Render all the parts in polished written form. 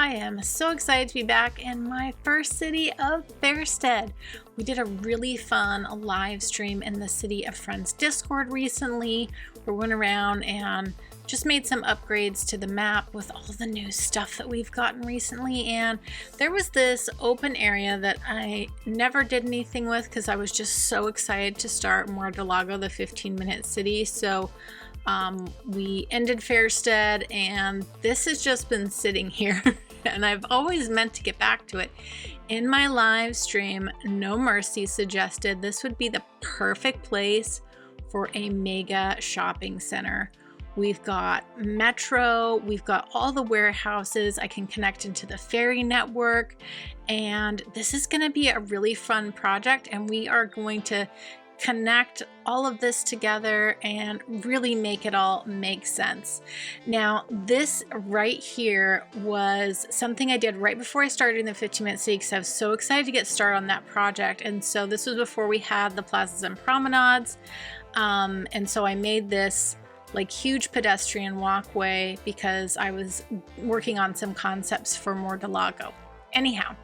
I am so excited to be back in my first city of Fairsted. We did a really fun live stream in the City of Friends Discord recently. We went around and just made some upgrades to the map with all the new stuff that we've gotten recently, and there was this open area that I never did anything with because I was just so excited to start Mar-a-Lago, the 15-minute city. So we ended Fairsted, and this has just been sitting here and I've always meant to get back to it. In my live stream, No Mercy suggested this would be the perfect place for a mega shopping center. We've got Metro, we've got all the warehouses, I can connect into the ferry network, and this is going to be a really fun project, and we are going to connect all of this together and really make it all make sense. Now, this right here was something I did right before I started in the 15-minute city because I was so excited to get started on that project. And so this was before we had the plazas and promenades. And so I made this like huge pedestrian walkway because I was working on some concepts for Mar-a-Lago. Anyhow,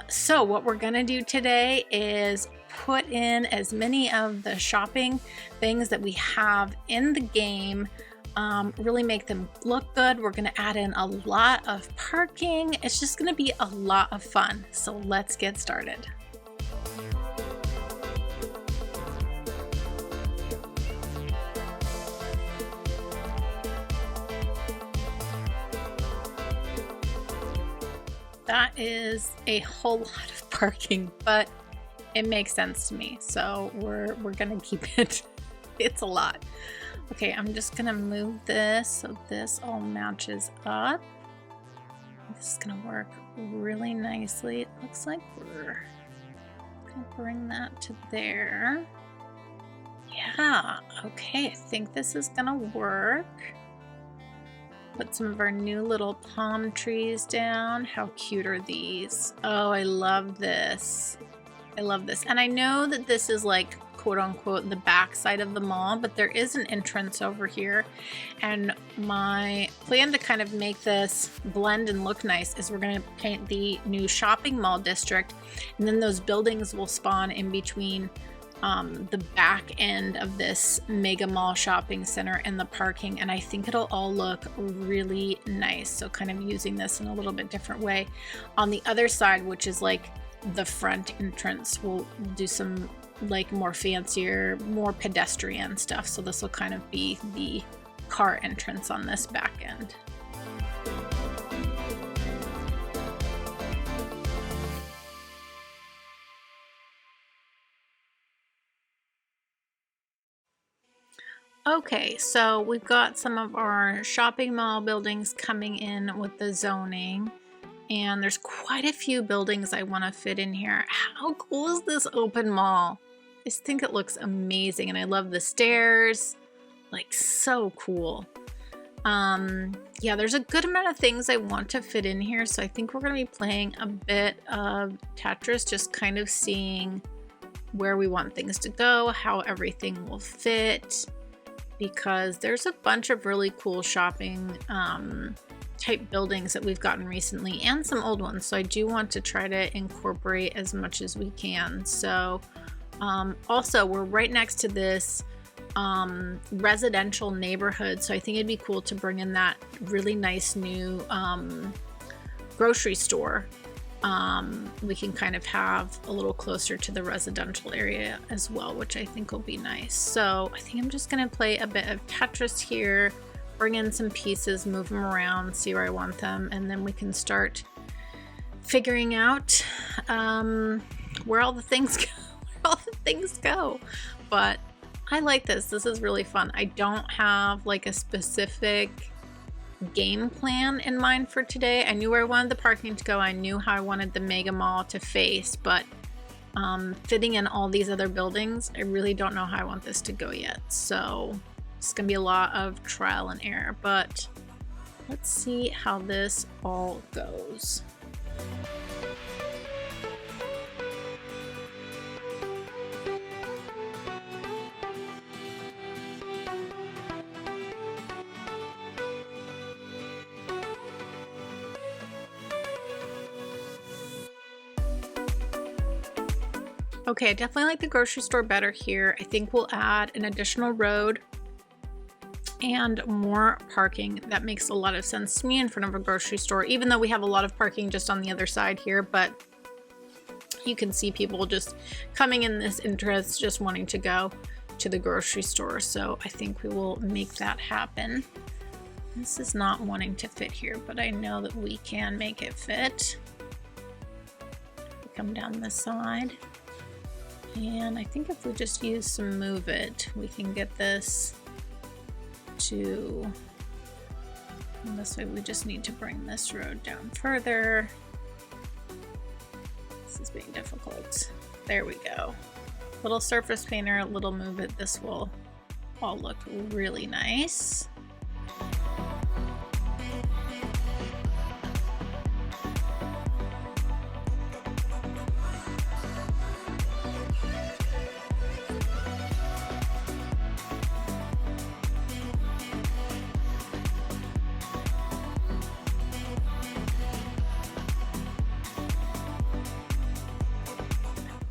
so what we're gonna do today is put in as many of the shopping things that we have in the game, really make them look good. We're gonna add in a lot of parking. It's just gonna be a lot of fun. So let's get started. That is a whole lot of parking, but it makes sense to me, so we're gonna keep it. It's a lot. Okay, I'm just gonna move this so this all matches up. This is gonna work really nicely. It looks like we're gonna bring that to there. Yeah, okay, I think this is gonna work. Put some of our new little palm trees down. How cute are these? Oh, I love this. I love this. And I know that this is like quote unquote the back side of the mall, but there is an entrance over here. And my plan to kind of make this blend and look nice is we're going to paint the new shopping mall district, and then those buildings will spawn in between the back end of this mega mall shopping center and the parking, and I think it'll all look really nice. So kind of using this in a little bit different way. On the other side, which is like the front entrance, we'll do some like more fancier, more pedestrian stuff. So this will kind of be the car entrance on this back end. Okay, so we've got some of our shopping mall buildings coming in with the zoning, and there's quite a few buildings I want to fit in here. How cool is this open mall? I just think it looks amazing, and I love the stairs, like so cool. Yeah, there's a good amount of things I want to fit in here, so I think we're going to be playing a bit of Tetris, just kind of seeing where we want things to go, how everything will fit, because there's a bunch of really cool shopping type buildings that we've gotten recently and some old ones. So I do want to try to incorporate as much as we can. So also we're right next to this residential neighborhood. So I think it'd be cool to bring in that really nice new grocery store. We can kind of have a little closer to the residential area as well, which I think will be nice. So I think I'm just going to play a bit of Tetris here, bring in some pieces, move them around, see where I want them, and then we can start figuring out where all the things go. Where all the things go. But I like this. This is really fun. I don't have like a specific game plan in mind for today. I knew where I wanted the parking to go. I knew how I wanted the mega mall to face, but fitting in all these other buildings, I really don't know how I want this to go yet. So it's gonna be a lot of trial and error, but let's see how this all goes. Okay, I definitely like the grocery store better here. I think we'll add an additional road and more parking. That makes a lot of sense to me in front of a grocery store, even though we have a lot of parking just on the other side here, but you can see people just coming in this interest, just wanting to go to the grocery store. So I think we will make that happen. This is not wanting to fit here, but I know that we can make it fit. Come down this side. And I think if we just use some Move It, we can get this to, and this way we just need to bring this road down further. This is being difficult. There we go. Little surface painter, little Move It. This will all look really nice.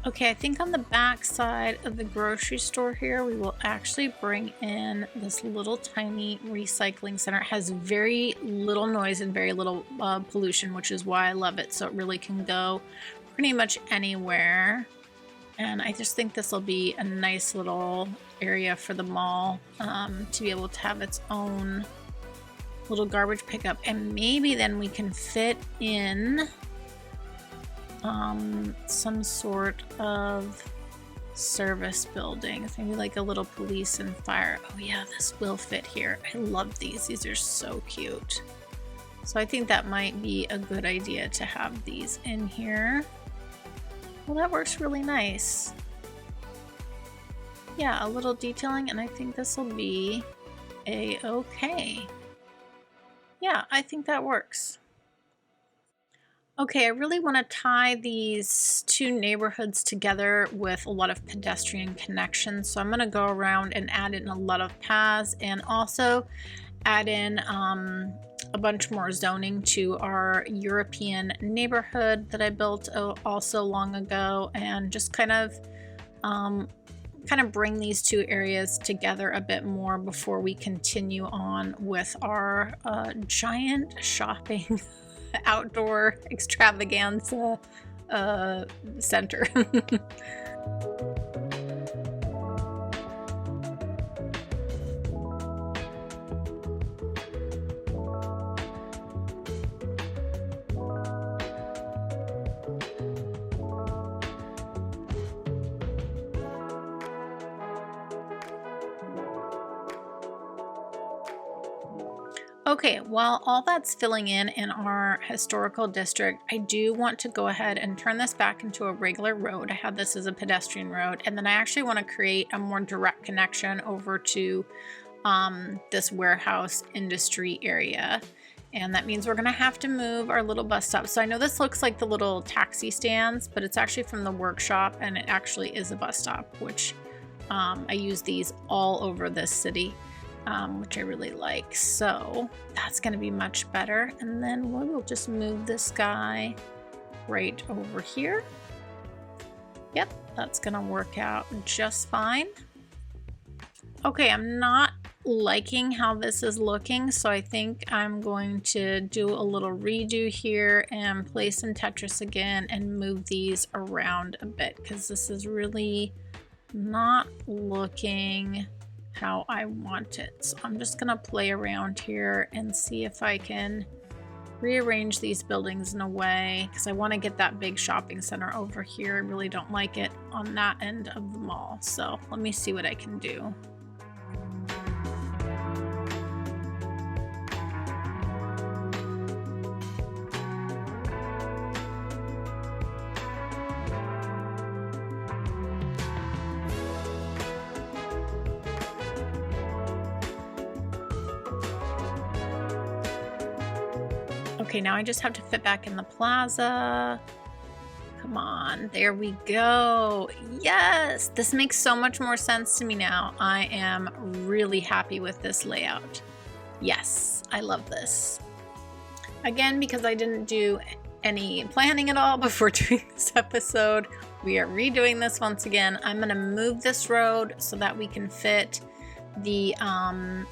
Okay, I think on the back side of the grocery store here, we will actually bring in this little tiny recycling center. It has very little noise and very little pollution, which is why I love it. So it really can go pretty much anywhere. And I just think this will be a nice little area for the mall to be able to have its own little garbage pickup. And maybe then we can fit in some sort of service buildings, maybe like a little police and fire. Oh yeah, this will fit here. I love these. These are so cute. So I think that might be a good idea to have these in here. Well, that works really nice. Yeah, a little detailing, and I think this will be a-okay. Yeah, I think that works. Okay, I really want to tie these two neighborhoods together with a lot of pedestrian connections. So I'm going to go around and add in a lot of paths and also add in a bunch more zoning to our European neighborhood that I built also long ago, and just kind of bring these two areas together a bit more before we continue on with our giant shopping outdoor extravaganza center. Okay, while all that's filling in our historical district, I do want to go ahead and turn this back into a regular road. I had this as a pedestrian road, and then I actually want to create a more direct connection over to this warehouse industry area. And that means we're going to have to move our little bus stop. So I know this looks like the little taxi stands, but it's actually from the workshop, and it actually is a bus stop, which I use these all over this city. Which I really like. So that's going to be much better. And then we'll just move this guy right over here. Yep, that's going to work out just fine. Okay, I'm not liking how this is looking, so I think I'm going to do a little redo here and play some Tetris again and move these around a bit, because this is really not looking how I want it. So I'm just gonna play around here and see if I can rearrange these buildings in a way, because I want to get that big shopping center over here. I really don't like it on that end of the mall. So let me see what I can do. Okay, now I just have to fit back in the plaza. Come on, there we go. Yes, this makes so much more sense to me now. I am really happy with this layout. Yes, I love this. Again, because I didn't do any planning at all before doing this episode, We are redoing this once again. I'm going to move this road so that we can fit the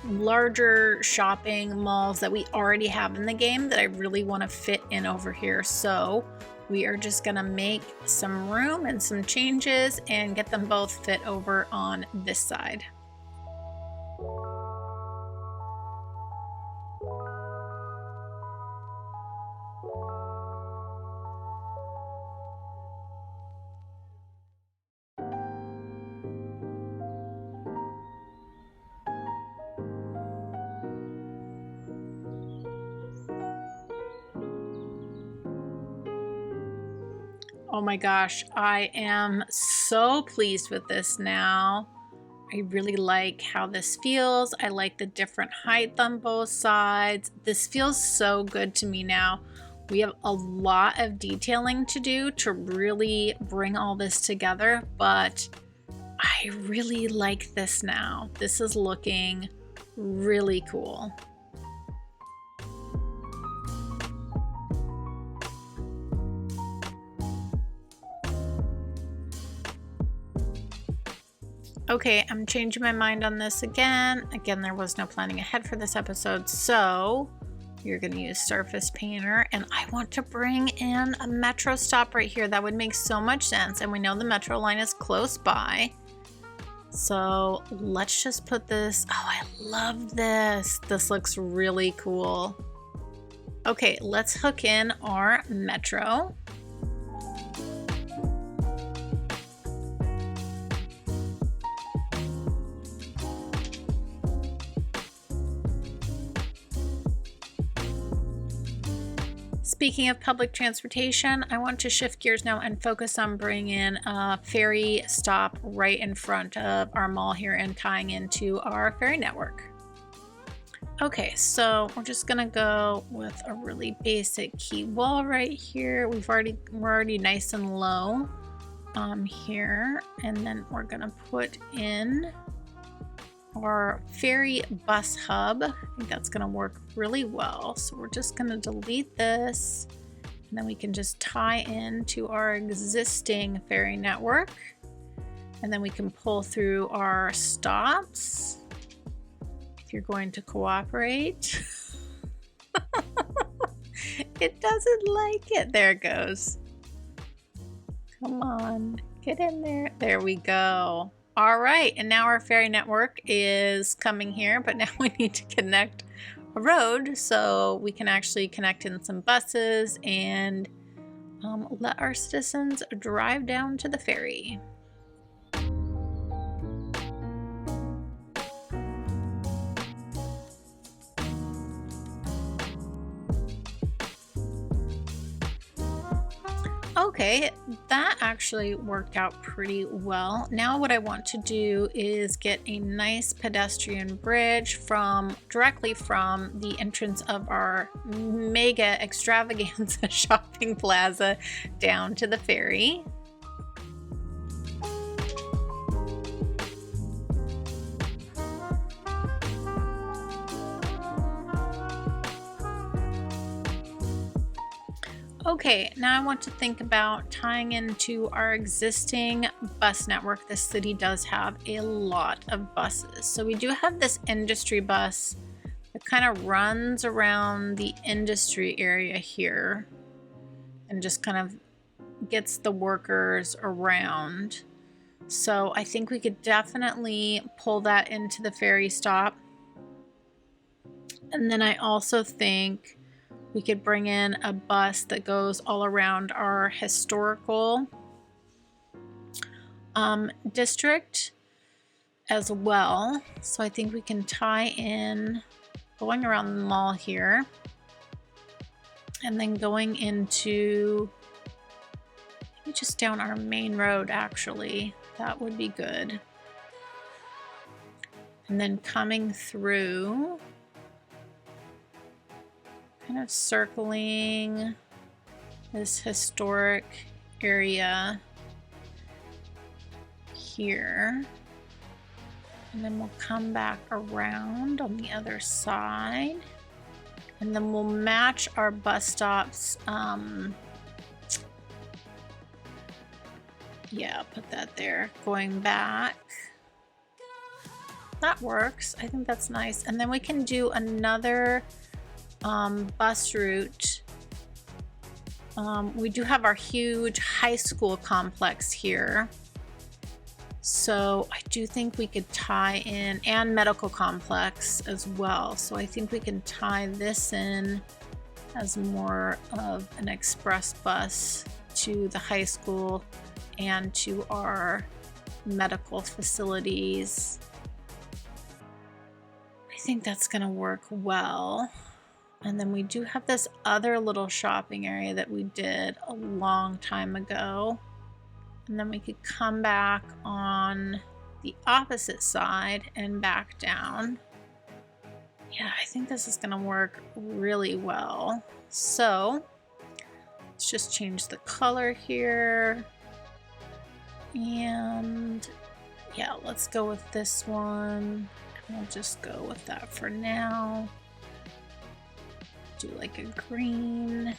larger shopping malls that we already have in the game that I really want to fit in over here. So we are just going to make some room and some changes and get them both fit over on this side. Oh my gosh, I am so pleased with this now. I really like how this feels. I like the different height on both sides. This feels so good to me now. We have a lot of detailing to do to really bring all this together, but I really like this now. This is looking really cool. Okay, I'm changing my mind on this again. Again, there was no planning ahead for this episode, so you're going to use Surface Painter, and I want to bring in a metro stop right here. That would make so much sense, and we know the metro line is close by. So let's just put this. Oh, I love this. This looks really cool. Okay, let's hook in our metro. Speaking of public transportation, I want to shift gears now and focus on bringing a ferry stop right in front of our mall here and tying into our ferry network. Okay, so we're just gonna go with a really basic key wall right here. We're already nice and low here, and then we're gonna put in our ferry bus hub. I think that's going to work really well. So we're just going to delete this, and then we can just tie in to our existing ferry network, and then we can pull through our stops if you're going to cooperate. It doesn't like it. There it goes. Come on, get in there. There we go. All right, and now our ferry network is coming here, but now we need to connect a road so we can actually connect in some buses and let our citizens drive down to the ferry. Okay, that actually worked out pretty well. Now what I want to do is get a nice pedestrian bridge directly from the entrance of our mega extravaganza shopping plaza down to the ferry. Okay, now I want to think about tying into our existing bus network. The city does have a lot of buses. So we do have this industry bus that kind of runs around the industry area here and just kind of gets the workers around. So I think we could definitely pull that into the ferry stop. And then I also think we could bring in a bus that goes all around our historical district as well. So I think we can tie in going around the mall here and then going into maybe just down our main road actually. That would be good. And then coming through, kind of circling this historic area here, and then we'll come back around on the other side, and then we'll match our bus stops Yeah, put that there. Going back. That works. I think that's nice. And then we can do another bus route. We do have our huge high school complex here. So I do think we could tie in, and medical complex as well. So I think we can tie this in as more of an express bus to the high school and to our medical facilities. I think that's going to work well. And then we do have this other little shopping area that we did a long time ago. And then we could come back on the opposite side and back down. Yeah, I think this is going to work really well. So let's just change the color here. And yeah, let's go with this one. We'll just go with that for now. Do like a green.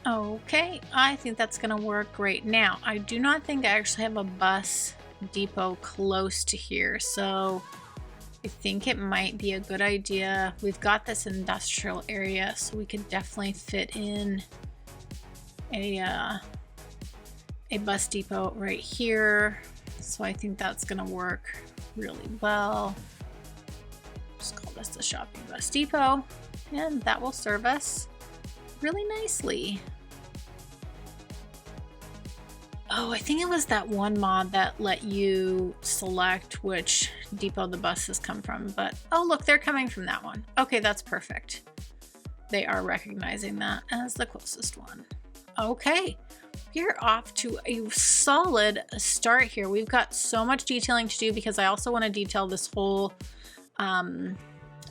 Okay, I think that's gonna work great. Now, I do not think I actually have a bus depot close to here, so I think it might be a good idea. We've got this industrial area, so we could definitely fit in a bus depot right here. So I think that's gonna work really well. Just call this the shopping bus depot, and that will serve us really nicely. Oh, I think it was that one mod that let you select which depot the buses come from, but oh look, they're coming from that one. Okay, that's perfect. They are recognizing that as the closest one. Okay, we're off to a solid start here. We've got so much detailing to do because I also want to detail this whole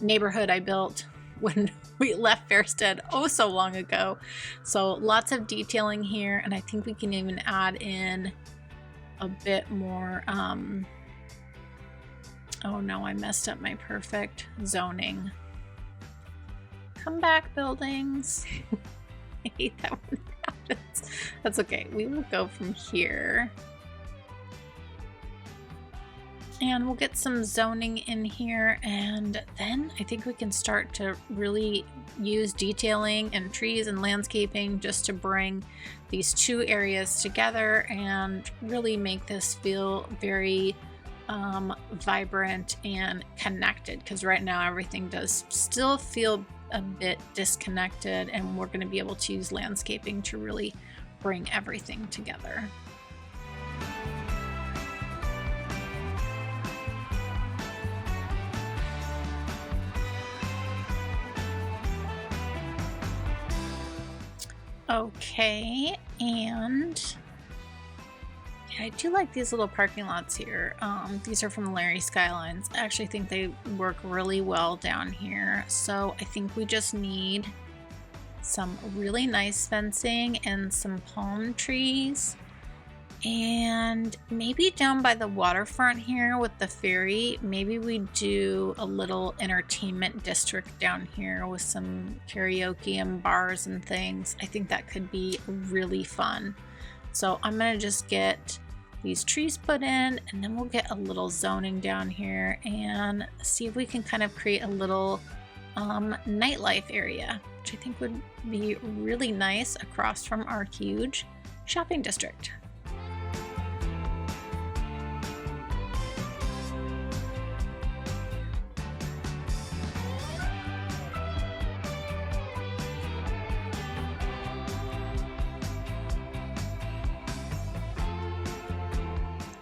neighborhood I built when we left Fairsted oh so long ago. So lots of detailing here, and I think we can even add in a bit more. Oh no, I messed up my perfect zoning. Come back, buildings. I hate that when it happens. That's okay. We will go from here. And we'll get some zoning in here, and then I think we can start to really use detailing and trees and landscaping just to bring these two areas together and really make this feel very vibrant and connected, because right now everything does still feel a bit disconnected, and we're going to be able to use landscaping to really bring everything together. Okay, and yeah, I do like these little parking lots here. These are from Cities Skylines. I actually think they work really well down here. So I think we just need some really nice fencing and some palm trees. And maybe down by the waterfront here with the ferry, maybe we do a little entertainment district down here with some karaoke and bars and things. I think that could be really fun. So I'm gonna just get these trees put in, and then we'll get a little zoning down here and see if we can kind of create a little nightlife area, which I think would be really nice across from our huge shopping district.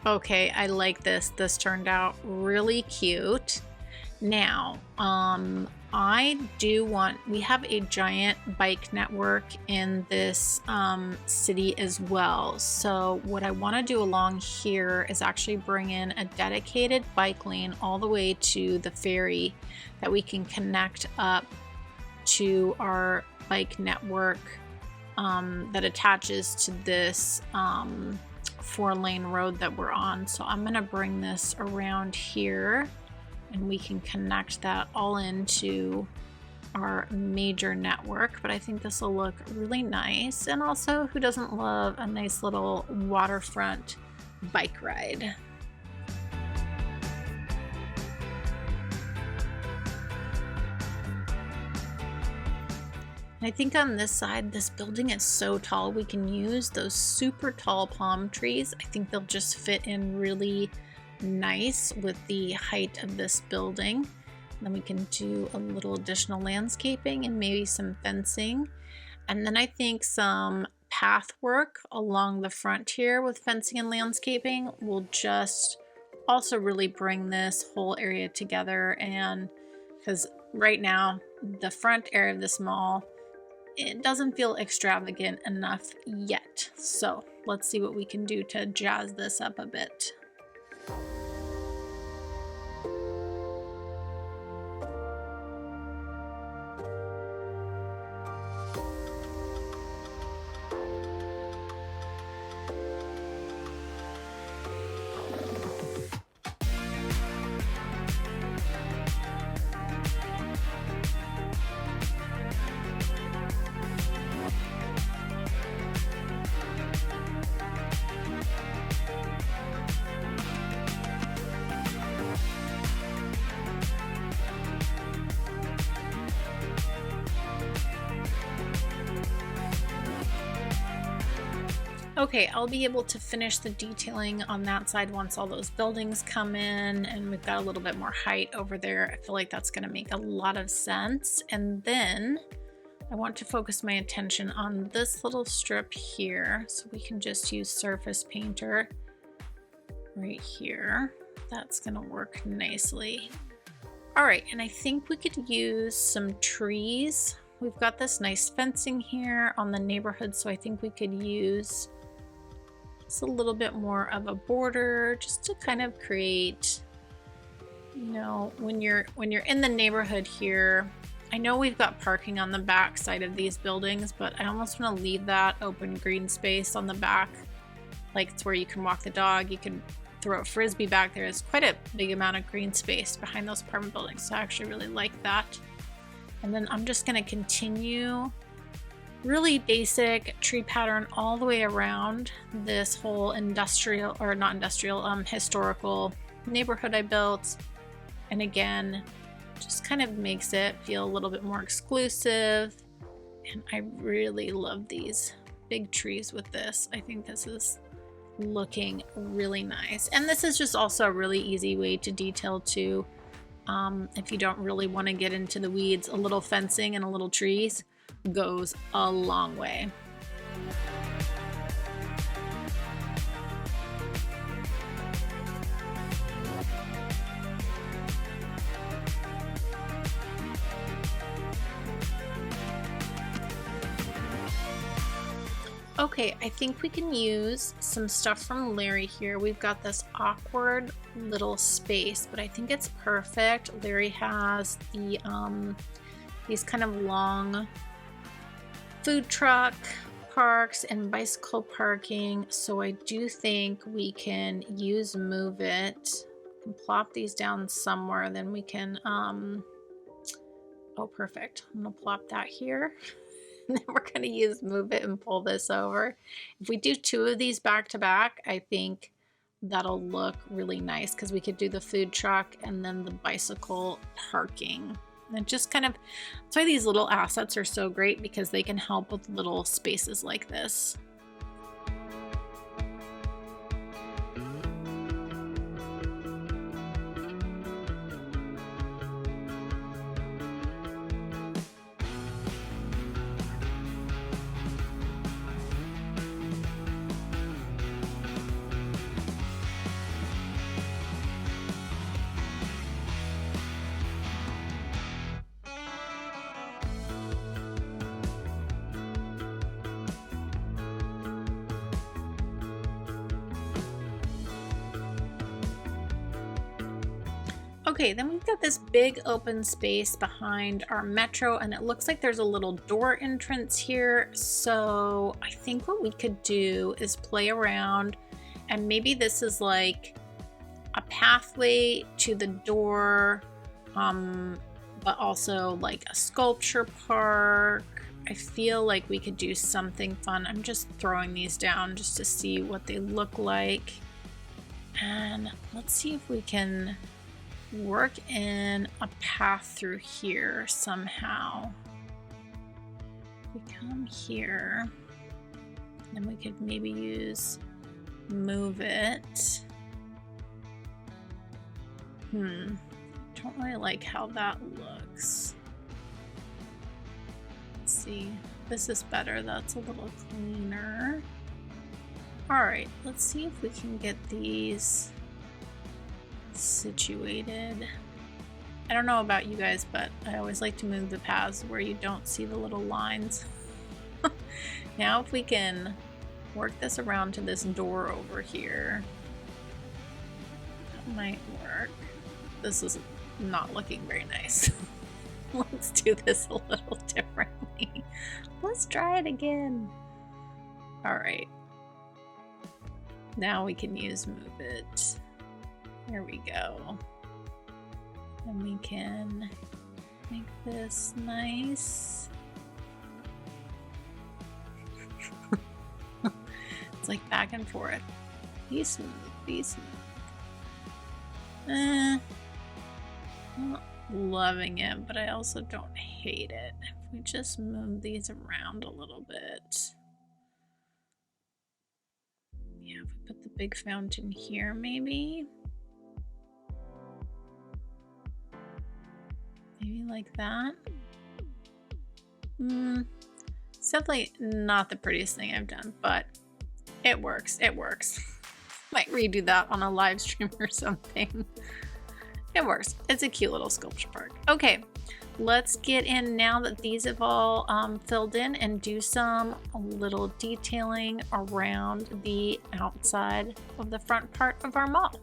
Okay, I like this. This turned out really cute. Now, we have a giant bike network in this city as well. So what I want to do along here is actually bring in a dedicated bike lane all the way to the ferry that we can connect up to our bike network that attaches to this 4-lane road that we're on. So I'm gonna bring this around here, and we can connect that all into our major network, but I think this will look really nice. And also, who doesn't love a nice little waterfront bike ride? I think on this side, this building is so tall, we can use those super tall palm trees. I think they'll just fit in really nice with the height of this building. Then we can do a little additional landscaping and maybe some fencing. And then I think some path work along the front here with fencing and landscaping will just also really bring this whole area together. And because right now, the front area of this mall, it doesn't feel extravagant enough yet. So let's see what we can do to jazz this up a bit. Okay, I'll be able to finish the detailing on that side once all those buildings come in and we've got a little bit more height over there. I feel like that's going to make a lot of sense. And then I want to focus my attention on this little strip here. So we can just use surface painter right here. That's going to work nicely. All right, and I think we could use some trees. We've got this nice fencing here on the neighborhood, so I think we could use a little bit more of a border just to kind of create, you know, when you're in the neighborhood here. I know we've got parking on the back side of these buildings, but I almost want to leave that open green space on the back, like it's where you can walk the dog, you can throw a frisbee back there. There's quite a big amount of green space behind those apartment buildings, so I actually really like that. And then I'm just going to continue really basic tree pattern all the way around this whole industrial, or not industrial, historical neighborhood I built. And again, just kind of makes it feel a little bit more exclusive. And I really love these big trees with this. I think this is looking really nice. And this is just also a really easy way to detail too. If you don't really want to get into the weeds, a little fencing and a little trees goes a long way. Okay, I think we can use some stuff from Larry here. We've got this awkward little space, but I think it's perfect. Larry has the these kind of long food truck parks and bicycle parking, so I do think we can use Move It and plop these down somewhere. Then we can oh perfect, I'm gonna plop that here. And then we're gonna use Move It and pull this over. If we do two of these back to back, I think that'll look really nice, because we could do the food truck and then the bicycle parking. And just kind of, that's why these little assets are so great, because they can help with little spaces like this. Okay, then we've got this big open space behind our metro, and it looks like there's a little door entrance here. So I think what we could do is play around, and maybe this is like a pathway to the door, but also like a sculpture park. I feel like we could do something fun. I'm just throwing these down just to see what they look like. And let's see if we can work in a path through here somehow. We come here, and we could maybe move it. Don't really like how that looks. Let's see. This is better. That's a little cleaner. All right, let's see if we can get these situated. I don't know about you guys, but I always like to move the paths where you don't see the little lines. Now if we can work this around to this door over here, that might work. This is not looking very nice. Let's do this a little differently. Let's try it again. All right. Now we can move it. There we go. And we can make this nice. It's like back and forth. Be smooth, be smooth. I'm not loving it, but I also don't hate it. If we just move these around a little bit. Yeah, if we put the big fountain here, maybe. Maybe like that. It's definitely not the prettiest thing I've done, but it works. It works. Might redo that on a live stream or something. It works. It's a cute little sculpture park. Okay, let's get in now that these have all filled in and do some little detailing around the outside of the front part of our mall.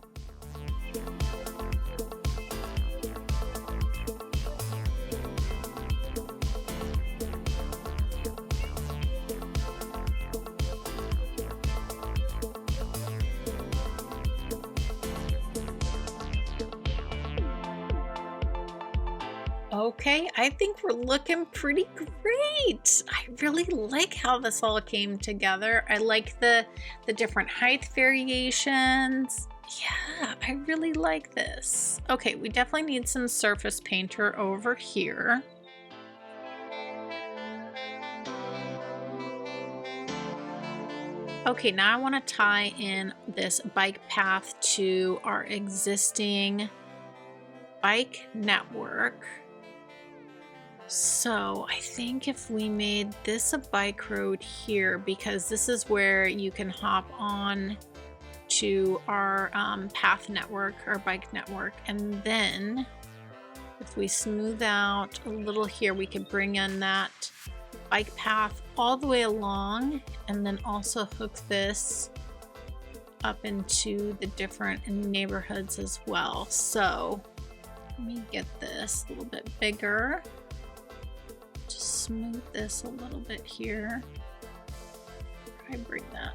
Okay, I think we're looking pretty great. I really like how this all came together. I like the different height variations. Yeah, I really like this. Okay, we definitely need some surface painter over here. Okay, now I want to tie in this bike path to our existing bike network. So I think if we made this a bike road here, because this is where you can hop on to our path network, our bike network, and then if we smooth out a little here, we could bring in that bike path all the way along, and then also hook this up into the different neighborhoods as well. So let me get this a little bit bigger. Just smooth this a little bit here. Try bring that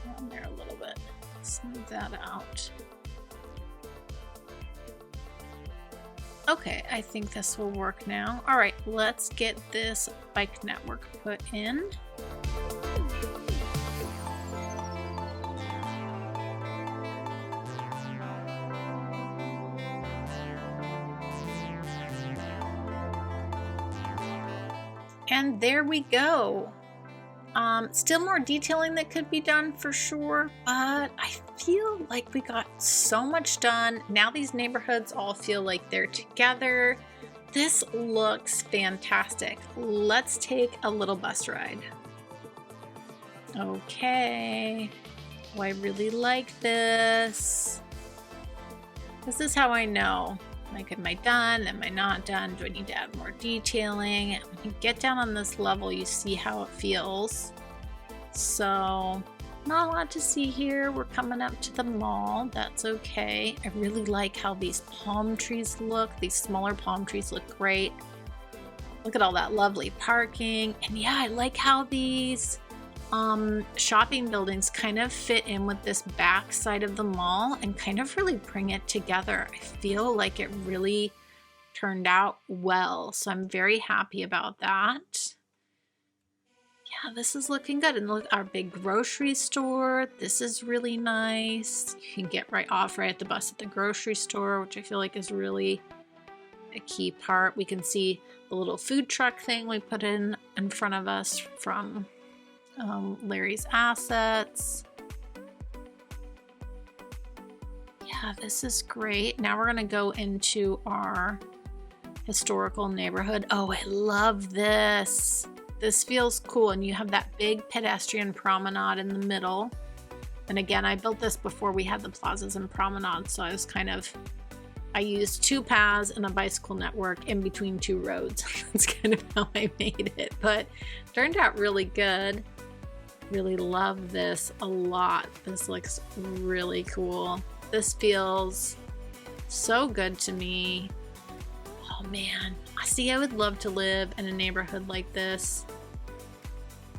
down there a little bit. Smooth that out. Okay, I think this will work now. All right, let's get this bike network put in. And there we go. Still more detailing that could be done for sure, but I feel like we got so much done. Now these neighborhoods all feel like they're together. This looks fantastic. Let's take a little bus ride. Okay. Oh, I really like this. This is how I know. Like, am I done? Am I not done? Do I need to add more detailing? When you get down on this level, you see how it feels. So, not a lot to see here. We're coming up to the mall. That's okay. I really like how these palm trees look. These smaller palm trees look great. Look at all that lovely parking. And yeah, I like how these shopping buildings kind of fit in with this back side of the mall and kind of really bring it together. I feel like it really turned out well. So I'm very happy about that. Yeah, this is looking good. And look, our big grocery store. This is really nice. You can get right at the bus at the grocery store, which I feel like is really a key part. We can see the little food truck thing we put in front of us from Larry's Assets. Yeah, this is great. Now we're gonna go into our historical neighborhood. Oh, I love this. This feels cool, and you have that big pedestrian promenade in the middle. And again, I built this before we had the plazas and promenades, so I used 2 paths and a bicycle network in between 2 roads. That's kind of how I made it, but turned out really good. Really love this a lot. This looks really cool. This feels so good to me. Oh man, I would love to live in a neighborhood like this.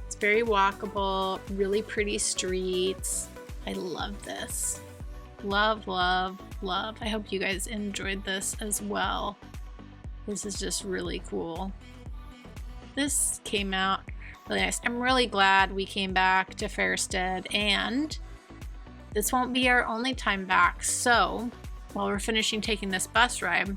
It's very walkable, really pretty streets. I love this. Love, love, love. I hope you guys enjoyed this as well. This is just really cool. This came out really nice. I'm really glad we came back to Fairsted, and this won't be our only time back. So while we're finishing taking this bus ride,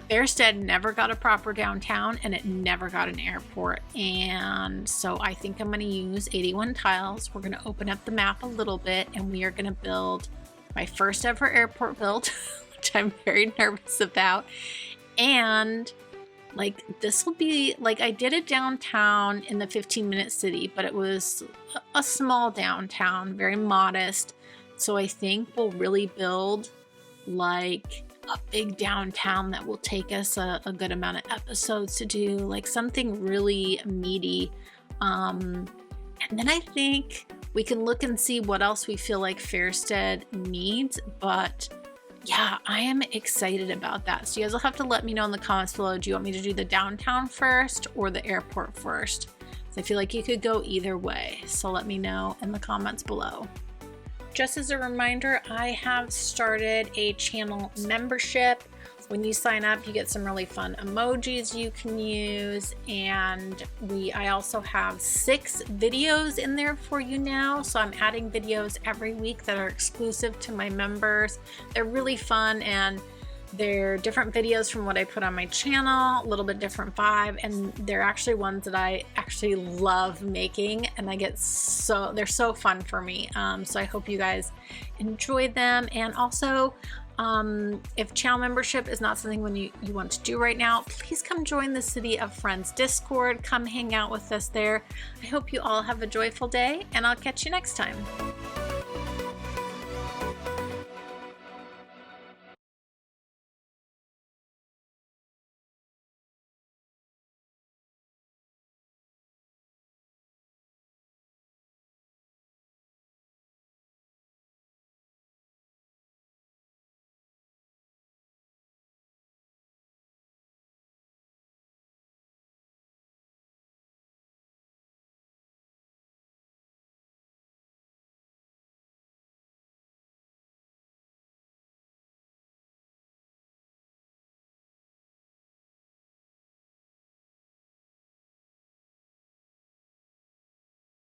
Fairsted never got a proper downtown, and it never got an airport. And so I think I'm going to use 81 tiles. We're going to open up the map a little bit, and we are going to build my first ever airport build, which I'm very nervous about. And like, this will be like, I did a downtown in the 15-minute city, but it was a small downtown, very modest. So I think we'll really build like a big downtown that will take us a good amount of episodes to do, like something really meaty. And then I think we can look and see what else we feel like Fairsted needs. But yeah, I am excited about that. So you guys will have to let me know in the comments below. Do you want me to do the downtown first or the airport first? So I feel like you could go either way. So let me know in the comments below. Just as a reminder, I have started a channel membership. When you sign up, you get some really fun emojis you can use, and I also have 6 videos in there for you now. So I'm adding videos every week that are exclusive to my members. They're really fun, and they're different videos from what I put on my channel, a little bit different vibe, and they're actually ones that I actually love making, and they're so fun for me. So I hope you guys enjoy them. And also, if channel membership is not something you want to do right now, please come join the City of Friends Discord. Come hang out with us there. I hope you all have a joyful day, and I'll catch you next time.